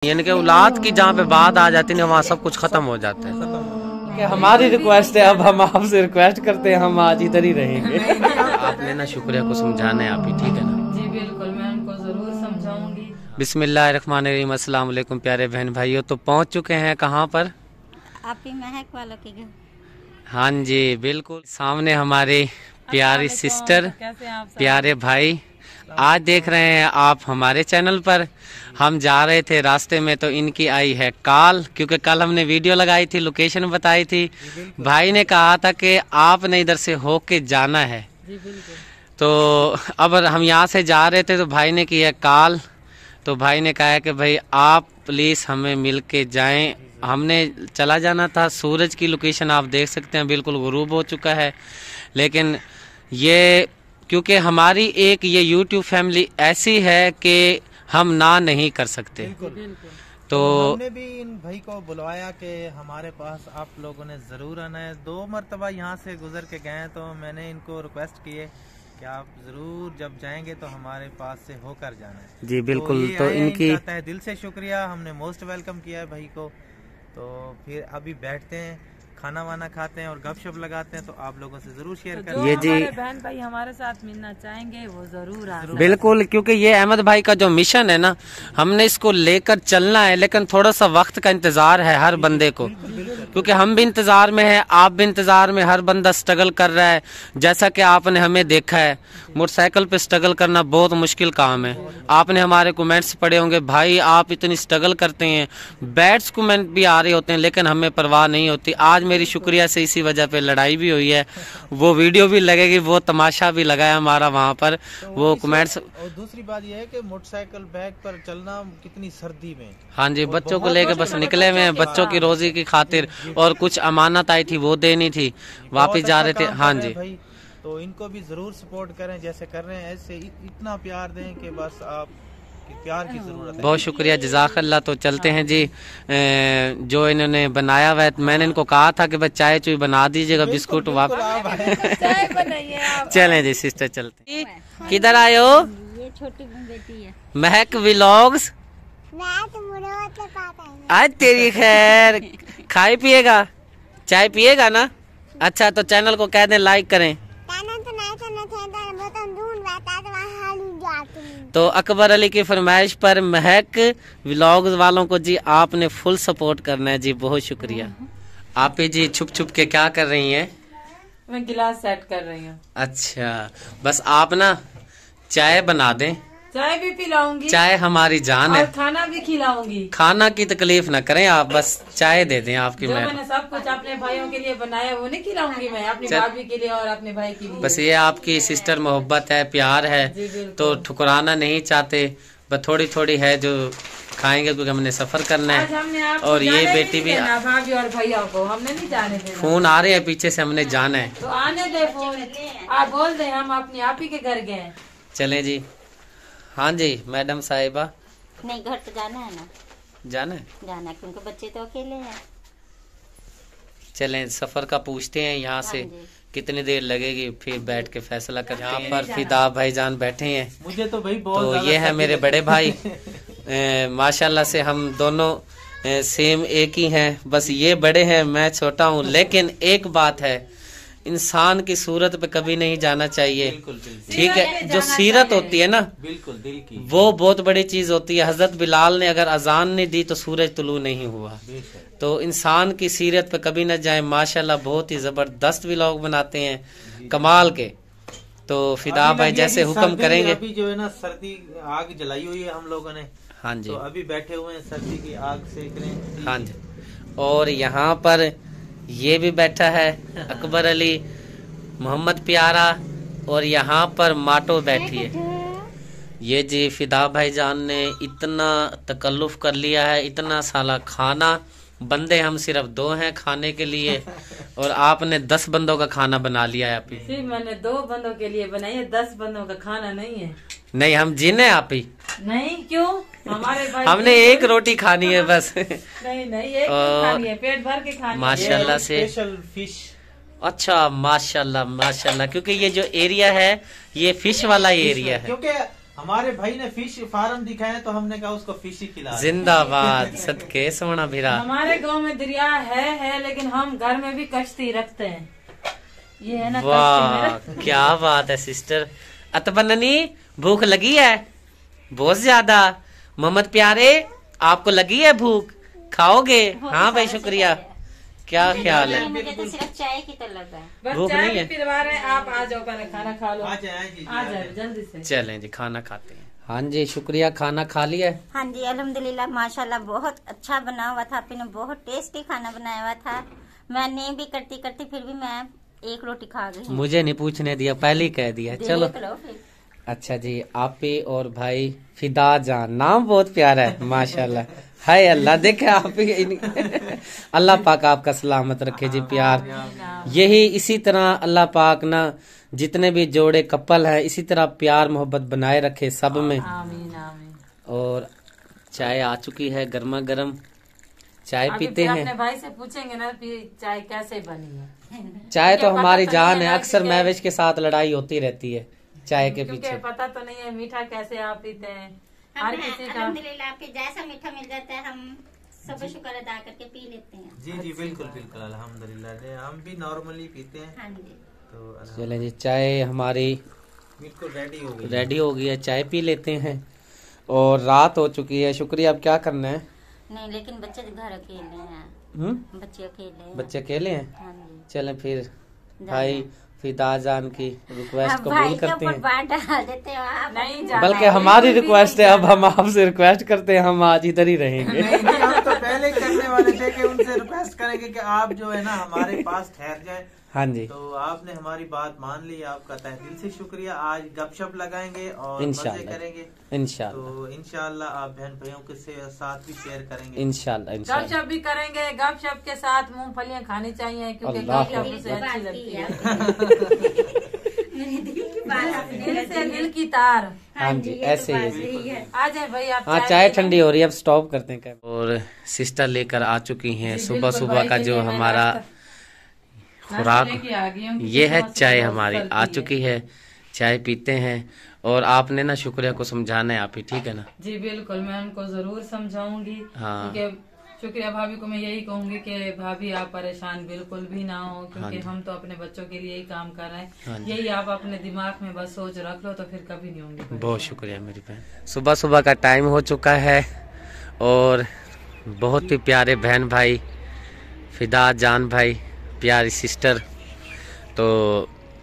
यानी कि औलाद की जहाँ पे बात आ जाती है वहाँ सब कुछ खत्म हो जाता है। कि हमारी रिक्वेस्ट है, अब हम आपसे रिक्वेस्ट करते हैं, हम आज इधर ही रहेंगे। आपने ना शुक्रिया को समझाना है आप ही, ठीक है ना? जी बिल्कुल, मैं उनको जरूर समझाऊंगी। बिस्मिल्लाहिर्रहमानिर्रहीम, अस्सलाम वालेकुम प्यारे बहन भाइयों। तो पहुँच चुके हैं कहाँ पर? आपकी महक वालों के घर। हाँ जी बिल्कुल, सामने हमारी प्यारी सिस्टर, प्यारे भाई। आज देख रहे हैं आप हमारे चैनल पर। हम जा रहे थे रास्ते में तो इनकी आई है कॉल, क्योंकि कल हमने वीडियो लगाई थी, लोकेशन बताई थी। भाई ने कहा था कि आपने इधर से होके जाना है। तो अब हम यहाँ से जा रहे थे तो भाई ने की है कॉल। तो भाई ने कहा है कि भाई आप प्लीज़ हमें मिल के जाएँ। हमने चला जाना था, सूरज की लोकेशन आप देख सकते हैं, बिल्कुल गुरूब हो चुका है। लेकिन ये क्योंकि हमारी एक ये YouTube फैमिली ऐसी है कि हम ना नहीं कर सकते। तो हमने भी इन भाई को बुलवाया कि हमारे पास आप लोगों ने ज़रूर आना है। 2 मरतबा यहाँ से गुजर के गए हैं, तो मैंने इनको रिक्वेस्ट की है कि आप ज़रूर जब जाएंगे तो हमारे पास से होकर जाना है। जी बिल्कुल। तो इनकी दिल से शुक्रिया, हमने मोस्ट वेलकम किया है भाई को। तो फिर अभी बैठते हैं, खाना वाना खाते हैं और गपशप लगाते हैं। तो आप लोगों से जरूर शेयर करें। ये जी बहन भाई हमारे साथ मिलना चाहेंगे वो जरूर आए। बिल्कुल, क्योंकि ये अहमद भाई का जो मिशन है ना, हमने इसको लेकर चलना है। लेकिन थोड़ा सा वक्त का इंतजार है हर बंदे को, क्योंकि हम भी इंतजार में हैं, आप भी इंतजार में। हर बंदा स्ट्रगल कर रहा है, जैसा कि आपने हमें देखा है। मोटरसाइकिल पे स्ट्रगल करना बहुत मुश्किल काम है। आपने हमारे कमेंट्स पढ़े होंगे, भाई आप इतनी स्ट्रगल करते हैं। बैड्स कमेंट भी आ रहे होते हैं, लेकिन हमें परवाह नहीं होती। आज मेरी शुक्रिया से इसी वजह पे लड़ाई भी हुई है, वो वीडियो भी लगेगी, वो तमाशा भी लगा है हमारा वहाँ पर। तो वो कमेंट्स। और दूसरी बात यह है कि मोटरसाइकिल बैग पर चलना कितनी सर्दी में। हाँ जी, बच्चों को लेके बस निकले हुए हैं, बच्चों की रोजी की खातिर। और कुछ अमानत आई थी वो देनी थी, वापिस जा रहे थे। हाँ जी, तो इनको भी जरूर सपोर्ट करें जैसे कर रहे हैं, ऐसे इतना प्यार दें कि बस आप प्यार की जरूरत है। बहुत शुक्रिया, जज़ाकल्लाह। तो चलते हैं जी। जो इन्होंने बनाया हुआ है, मैंने इनको कहा था कि बस चाय चुई बना दीजिएगा, बिस्कुट चलें जी सिस्टर, चलते। किधर आए हो? ये छोटी बेटी है महक व्लॉग्स। आज तेरी खैर, खाए पिएगा, चाय पिएगा ना? अच्छा, तो चैनल को कह दें लाइक करें। तो अकबर अली की फरमाइश पर महक व्लॉग्स वालों को जी आपने फुल सपोर्ट करना है जी। बहुत शुक्रिया। आप ही जी छुप छुप के क्या कर रही हैं? मैं गिलास सेट कर रही हूँ। अच्छा, बस आप ना चाय बना दें। चाय भी पिलाऊंगी, चाय हमारी जान है, और खाना भी खिलाऊंगी। खाना की तकलीफ ना करें आप, बस चाय दे दें आपकी। मैंने सब कुछ अपने भाइयों के लिए बनाया वो नहीं खिलाऊंगी मैं, अपनी भाभी के लिए और अपने भाई के लिए। बस ये आपकी सिस्टर मोहब्बत है, प्यार है, तो ठुकराना नहीं चाहते। बस थोड़ी थोड़ी है जो खाएंगे, क्योंकि हमने सफर करना है। और ये बेटी भी, भाभी और भैया को हमने नहीं जाने देना। फोन आ रहे हैं पीछे से, हमने जाना है। तो आने दे फोन, आप बोल दे हम अपनी आप ही के घर गए। चले जी। हाँ जी मैडम साहिबा। नहीं, घर तो जाना है ना। जाना है, जाना है क्योंकि बच्चे तो अकेले हैं। चलें सफर का पूछते हैं यहाँ से कितनी देर लगेगी, फिर बैठ के फैसला करते हैं। यहाँ पर फिदा भाईजान बैठे हैं। मुझे तो भाई बहुत तो ये है मेरे बड़े भाई। माशाल्लाह से हम दोनों सेम एक ही हैं, बस ये बड़े हैं मैं छोटा हूँ। लेकिन एक बात है, इंसान की सूरत पे कभी नहीं जाना चाहिए, ठीक है? जो सीरत होती है ना, बिल्कुल दिल की, वो बहुत बड़ी चीज होती है। हजरत बिलाल ने अगर अजान नहीं दी तो सूरज तुलू नहीं हुआ। तो इंसान की सीरत पे कभी न जाए। माशाल्लाह बहुत ही जबरदस्त व्लॉग बनाते हैं, कमाल के। तो फिदा भाई जैसे हुक्म करेंगे। अभी जो है ना सर्दी आग जलाई हुई है हम लोगों ने। हाँ जी, तो अभी बैठे हुए हैं, सर्दी की आग सेक रहे हैं। हाँ जी। और यहाँ पर ये भी बैठा है अकबर अली, मोहम्मद प्यारा, और यहाँ पर माटो बैठी है। ये जी फिदा भाईजान ने इतना तकल्लुफ कर लिया है, इतना सारा खाना। बंदे हम सिर्फ 2 हैं खाने के लिए, और आपने 10 बंदों का खाना बना लिया है। आप ही सिर्फ मैंने 2 बंदों के लिए बनाई है, 10 बंदों का खाना नहीं है। नहीं, हम जिन है आप ही। नहीं, क्यों? हमारे भाई हमने एक रोटी खानी है बस। नहीं नहीं, एक खानी है, पेट भर के खानी है। माशाल्लाह से स्पेशल फिश। अच्छा, माशाल्लाह माशाल्लाह, क्योंकि ये जो एरिया है ये फिश वाला एरिया है। क्योंकि हमारे भाई ने फिश फार्म दिखाया तो हमने कहा उसको फिश ही खिला दें। जिंदाबाद सदके सोना भिरा। हमारे गांव में दरिया है लेकिन हम घर में भी कश्ती रखते हैं। ये है ना वाह कश्ती क्या बात है सिस्टर। अतबन्नी भूख लगी है बहुत ज्यादा। मोहम्मद प्यारे आपको लगी है भूख, खाओगे? हाँ भाई शुक्रिया। क्या ख्याल है? मुझे तो सिर्फ चाय की तो लग रहा है। बस भूख चाय नहीं है? भी पिलवा रहे हैं, आप आ जाओ पहले खाना खा लो। आ जाए जल्दी से। चलें जी खाना खाते हैं। हाँ जी शुक्रिया। खाना खा लिया? हाँ जी अल्हम्दुलिल्लाह माशाल्लाह बहुत अच्छा बना हुआ था। आपने बहुत टेस्टी खाना बनाया हुआ था। मैं नहीं भी करती फिर भी मैं एक रोटी खा गई। मुझे नहीं पूछने दिया, पहले ही कह दिया। चलो देख लो फिर। अच्छा जी आपी और भाई फिदा जान, नाम बहुत प्यारा है माशाल्लाह। हाय अल्लाह देखे आप ही अल्लाह पाक आपका सलामत रखे जी। प्यार यही इसी तरह अल्लाह पाक ना जितने भी जोड़े कपल हैं इसी तरह प्यार मोहब्बत बनाए रखे सब में। आमीन आमीन। और चाय आ चुकी है गर्मा गर्म, चाय अभी पीते फिर हैं। अपने भाई से पूछेंगे ना कि चाय कैसे बनी है। चाय तो क्योंकि हमारी पता तो जान नहीं है, ना अक्सर कि महविश के साथ लड़ाई होती रहती है चाय के क्योंकि पीछे। पता तो नहीं है मीठा कैसे आप पीते हैं। हर किसी का अल्हम्दुलिल्लाह आपके जैसा मीठा मिल जाता है हम सब शुक्र अदा करके पी लेते हैं। जी बिल्कुल बिल्कुल अल्हम्दुलिल्लाह हम भी नॉर्मली पीते हैं। हाँ जी तो चले जी चाय हमारी बिल्कुल रेडी हो गई है, चाय पी लेते हैं। और रात हो चुकी है। शुक्रिया। अब क्या करना है? नहीं लेकिन बच्चे घर अकेले हैं। बच्चे अकेले हैं। बच्चे अकेले हैं? हाँ जी चलें फिर भाई फिदा जान की रिक्वेस्ट अब कबूल भाई के करते ऊपर हैं। बात डाल देते हो आप। नहीं जाना बल्कि है, हमारी बिल्कुल भी रिक्वेस्ट है, नहीं अब हम आपसे रिक्वेस्ट करते हैं, हम आज इधर ही रहेंगे। नहीं हम तो पहले करने वाले थे कि उनसे रिक्वेस्ट करेंगे कि आप जो है ना हमारे पास ठहर जाए। हाँ जी तो आपने हमारी बात मान ली, आपका तहे दिल से शुक्रिया। आज गपशप लगाएंगे और मजे इंशाल्लाह करेंगे। इंशाल्लाह तो इंशाल्लाह आप बहन भाइयों के साथ भी शेयर करेंगे। इंशाल्लाह गप इंशाल्लाह। शप भी करेंगे। गप शप के साथ मूंगफलियां खानी चाहिए क्योंकि अल्लाह गप शप दिल से की अच्छी बात लगती की है। मेरे दिल की बात आपने दिल से दिल की तार। हाँ जी ये तो ऐसे ही बात है। सही है। आ जाए भाई आप। हाँ चाय ठंडी हो रही है, अब स्टॉप करते हैं। और सिस्टर लेकर आ चुकी हैं जी, सुबह बिल्कुल सुबह भाई का के जो लिए मैं हमारा खुराक लेके आ गई हूँ कि ये है सुबह चाय सुबह हमारी बहुत आ चलती चुकी है। चाय पीते हैं और आपने ना शुक्रिया को समझाना है आप ही, ठीक है ना? जी बिल्कुल मैं उनको जरूर समझाऊंगी। हाँ। क्योंकि शुक्रिया भाभी को मैं यही कहूंगी कि भाभी आप परेशान बिल्कुल भी ना हो क्योंकि हम तो अपने बच्चों के लिए ही काम कर रहे हाँ हैं। जी। यही आप अपने दिमाग में बस सोच रख लो तो फिर कभी नहीं होंगे परेशान। बहुत शुक्रिया मेरी बहन। सुबह सुबह का टाइम हो चुका है और बहुत ही प्यारे बहन भाई फिदा जान भाई, प्यारी सिस्टर, तो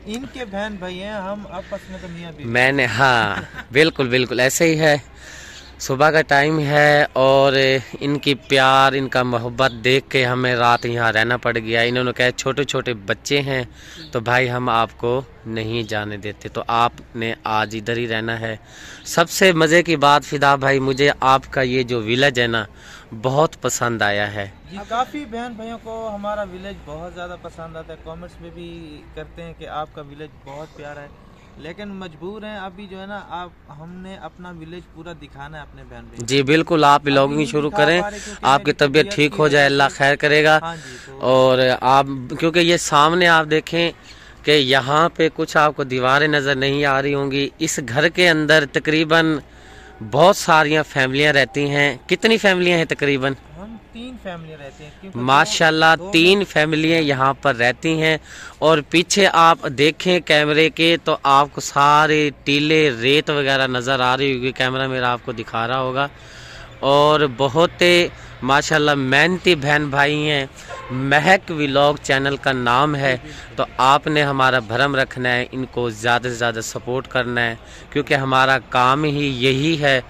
इनके बहन भाई हैं, हम आपस में तो मियां बीवी। मैंने हाँ बिल्कुल बिल्कुल ऐसे ही है। सुबह का टाइम है और इनकी प्यार इनका मोहब्बत देख के हमें रात यहाँ रहना पड़ गया। इन्होंने कहा छोटे छोटे बच्चे हैं तो भाई हम आपको नहीं जाने देते, तो आपने आज इधर ही रहना है। सबसे मज़े की बात फिदा भाई, मुझे आपका ये जो विलेज है ना बहुत पसंद आया है। जी काफी बहन भाइयों को हमारा विलेज बहुत ज्यादा पसंद आता है। कमेंट्स में भी करते हैं कि आपका विलेज बहुत प्यारा है, लेकिन मजबूर हैं अभी जो है ना आप हमने अपना विलेज पूरा दिखाना है अपने बहन भाई। जी बिल्कुल आप ब्लॉगिंग शुरू करें, आपकी तबीयत ठीक हो जाए, अल्लाह खैर करेगा। हाँ जी तो और आप क्योंकि ये सामने आप देखें कि यहाँ पे कुछ आपको दीवारें नज़र नहीं आ रही होंगी। इस घर के अंदर तकरीबन बहुत सारियाँ फैमिलियाँ रहती हैं। कितनी फैमिलियाँ हैं तकरीबन? हम 3 फैमिलियाँ रहती हैं क्योंकि माशाल्लाह 3 फैमिलियाँ यहाँ पर रहती हैं। और पीछे आप देखें कैमरे के तो आपको सारे टीले रेत वगैरह नज़र आ रही होगी, कैमरा मेरा आपको दिखा रहा होगा। और बहुत माशाल्लाह मेहनती बहन भाई हैं। महक व्लॉग चैनल का नाम है, तो आपने हमारा भरम रखना है, इनको ज़्यादा से ज़्यादा सपोर्ट करना है क्योंकि हमारा काम ही यही है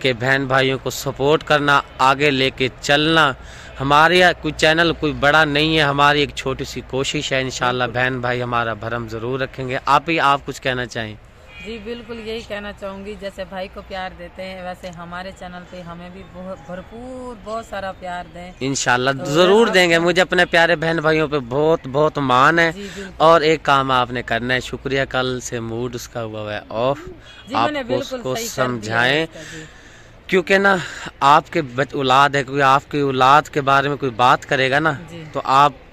कि बहन भाइयों को सपोर्ट करना, आगे लेके चलना। हमारे कोई चैनल कोई बड़ा नहीं है, हमारी एक छोटी सी कोशिश है। इंशाल्लाह बहन भाई हमारा भरम ज़रूर रखेंगे। आप ही आप कुछ कहना चाहें? जी बिल्कुल यही कहना चाहूंगी, जैसे भाई को प्यार देते हैं वैसे हमारे चैनल पे हमें भी भरपूर बहुत सारा प्यार दें। इंशाल्लाह ज़रूर देंगे। मुझे अपने प्यारे बहन भाइयों पे बहुत बहुत मान है। जी बिल्कुल। और एक काम आपने करना है, शुक्रिया कल से मूड उसका हुआ है ऑफ, जी मैंने आप बिल्कुल उसको सही कर दिया समझाएं इसका, जी। क्योंकि ना आपके औलाद है, कोई आपकी औलाद के बारे में कोई बात करेगा ना जी। तो आप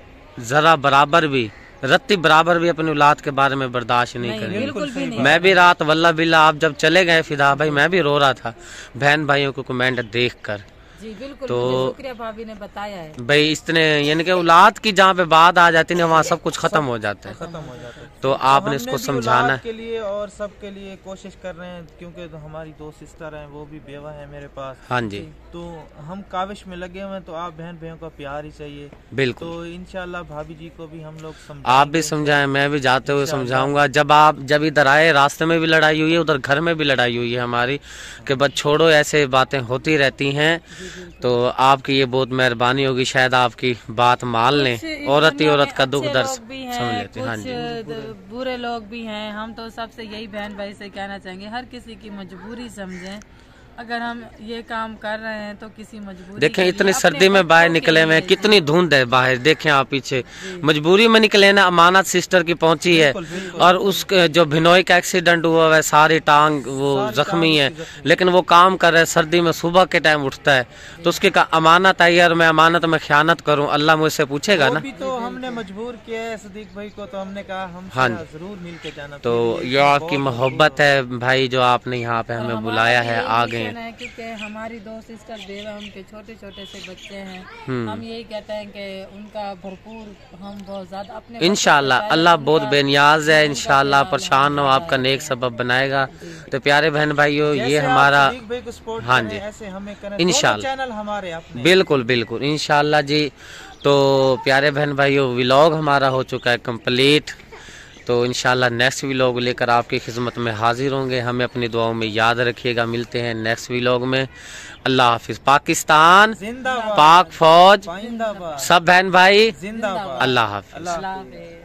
ज़रा बराबर भी रत्ती बराबर भी अपनी औलाद के बारे में बर्दाश्त नहीं करेंगे। बिल्कुल भी नहीं। मैं भी रात वल्ला बिल्ला आप जब चले गए फिदा भाई मैं भी रो रहा था बहन भाइयों को कमेंट देख कर। जी बिल्कुल, तो मुझे शुक्रिया भाभी ने बताया है। भाई इतने यानी कि औलाद की जहाँ पे बात आ जाती है वहाँ सब कुछ खत्म हो जाता है। खत्म हो जाता है। तो आपने इसको समझाना के लिए और सबके लिए कोशिश कर रहे हैं, क्योंकि तो हमारी 2 सिस्टर हैं, वो भी बेवा है मेरे पास। हाँ जी, तो हम काविश में लगे हुए हैं, तो आप बहन भाइयों का प्यार ही चाहिए। बिल्कुल। तो इंशाल्लाह भाभी जी को भी हम लोग आप भी समझाएं, मैं भी जाते हुए समझाऊंगा। जब इधर आए रास्ते में भी लड़ाई हुई है, उधर घर में भी लड़ाई हुई है हमारी कि बस छोड़ो ऐसे बातें होती रहती हैं। तो आपकी ये बहुत मेहरबानी होगी, शायद आपकी बात मान लें। औरत ही औरत का दुख दर्द समझ लेते हैं। हाँ जी, बुरे लोग भी हैं। हम तो सबसे यही बहन भाई से कहना चाहेंगे, हर किसी की मजबूरी समझें। अगर हम ये काम कर रहे हैं तो किसी मजबूरी देखें इतनी सर्दी में बाहर निकले हुए, कितनी धुंध है बाहर, देखें आप पीछे मजबूरी में निकले ना। अमानत सिस्टर की पहुंची है और उस जो भिनोई का एक्सीडेंट हुआ है, सारी टांग वो जख्मी है, लेकिन वो काम कर रहा है सर्दी में, सुबह के टाइम उठता है। तो उसकी अमानत आई और मैं अमानत में ख्यानत करूँ, अल्लाह मुझसे पूछेगा ना। तो हमने मजबूर किया है सदीक भाई को, तो हमने कहा हम जरूर मिल के जाना। तो ये आपकी मोहब्बत है भाई जो आपने यहाँ पे हमें बुलाया है, आ गए। क्योंकि हमारी 2 सिस्टर बेवा, उनके छोटे छोटे से बच्चे हैं। हम यही कहते हैं कि उनका भरपूर हम बहुत ज्यादा अपने इंशाल्लाह अल्लाह बहुत बेनियाज है। इंशाल्लाह परेशान हो आपका नेक सबब बनाएगा। तो प्यारे बहन भाइयों ये हमारा, हाँ जी इंशाल्लाह चैनल हमारे बिल्कुल बिल्कुल इंशाल्लाह जी। तो प्यारे बहन भाइयों व्लॉग हमारा हो चुका है कंप्लीट। तो इंशाल्लाह नेक्स्ट व्लॉग लेकर आपकी खिदमत में हाजिर होंगे। हमें अपनी दुआओं में याद रखिएगा। मिलते हैं नेक्स्ट व्लॉग में। अल्लाह हाफिज। पाकिस्तान जिंदाबाद, पाक फौज जिंदाबाद, सब बहन भाई जिंदाबाद। अल्लाह हाफिज। अल्लाह हाफिज।